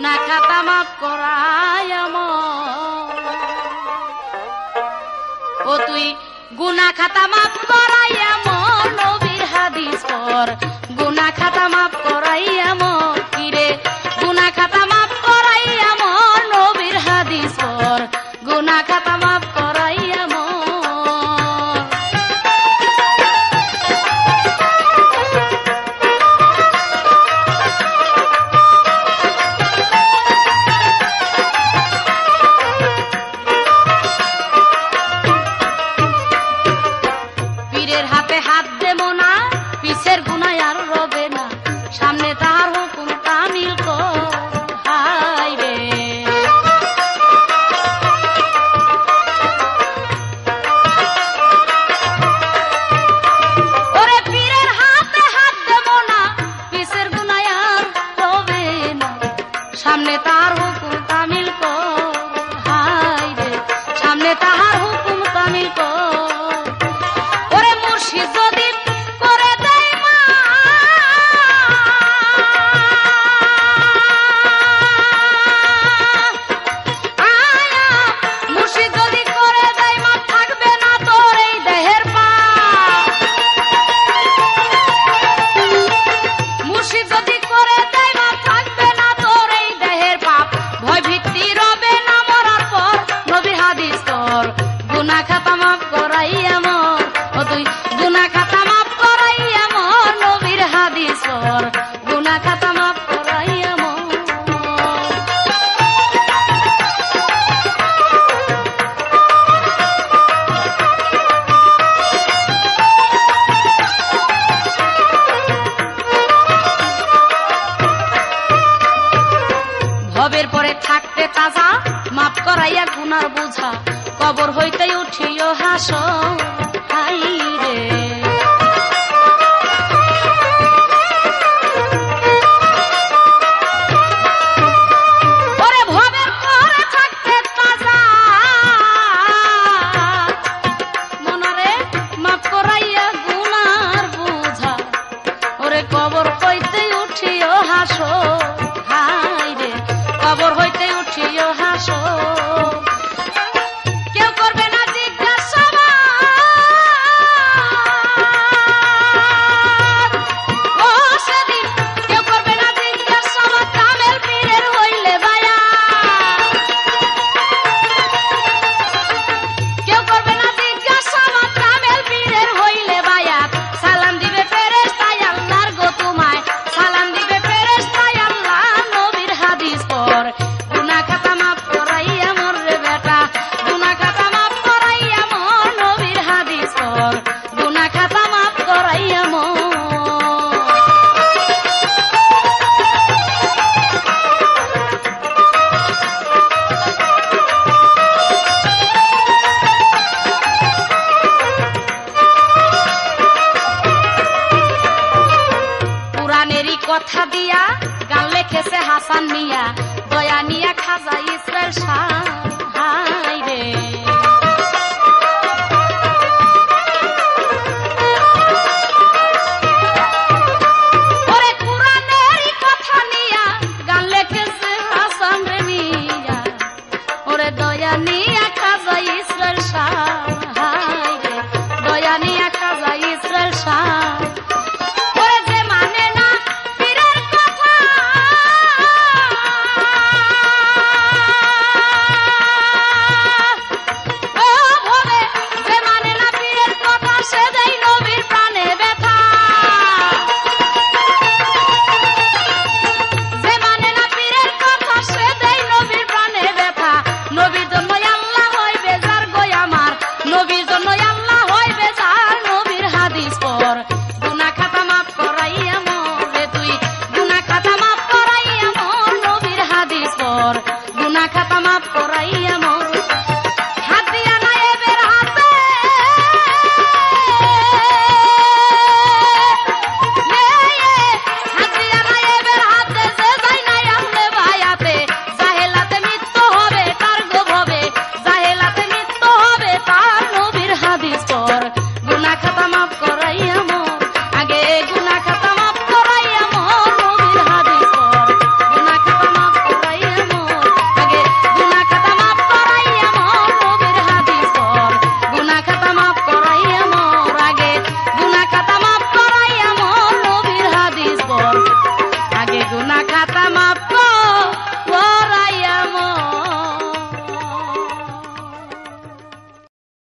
গুনাহ খাতা মাফ করায় ও তুই গুনাহ খাতা মাফ করাই এমন নবীর হাদিস পর গুনাহ খাতা মাফ করাই এমন কিরে গুনাহ খাতা মাফ করাই এমন নবীর হাদিস পর গুনাহ খাতা মাফ করাই এমন পীরের হাতে হাত দেব না পিছের গুনাহ আর রবে না সামনে তাহার হুকুম কামিল কর হায় রে ওরে পীরের হাতে হাত দেব না পিছের গুনাহ আর রবে না সামনে তাহার হুকুম কামিল কর হায় রে সামনে তাহার হুকুম কামিল কর যদি করে দেয় মা আয়া মুর্শিদ যদি করে দেয় মা থাকবে না তোর এই দেহের পাপ মুর্শিদ যদি করে দেয় মা থাকবে না তোর এই দেহের পাপ ভয় ভীতি রবে না মরার পর নবীর হাদিস তোর গুনাহ খাতা মাফ করাই এমন ও তুই গুনাহ খাতা মাফ করাই এমন নবীর হাদিস পর গুনাহ খাতা মাফ করাই এমন ভবের পরে থাকতে তাজা মাফ করাইয়া গুনার বোঝা কবর হইতে উঠিও হাসো হাই রে ওরে ভবের পরে থাকতে তাজা মনারে মাফ করাইয়া গুনার বোঝা ওরে কবর হইতে উঠিও হাসো হাই রে কবর হইতে উঠিও হাসো কেউ করবে না জিজ্ঞাসাবাদ ও সেদিন কেউ করবে না জিজ্ঞাসাবাদ কামেল পীরের হইলে বায়া কেউ করবে না জিজ্ঞাসাবাদ কামেল পীরের হইলে বায়া সালাম দিবে ফেরেশতায় আল্লাহর গো তোমায় সালাম দিবে ফেরেশতায় আল্লাহ নবীর হাদিস পর গুনাহ খাতা মাফ করাইয়া মোর রে বেটা গুনাহ খাতা মাফ করাইয়া মোর নবীর হাদিস পর গুনাহ খাতা মাফ করাইয়া মোর পুরাণেরই কথা দিয়া গান লেখেছে হাসান মিয়া দয়া নিয়া খাজা ইসরায়েল শাহ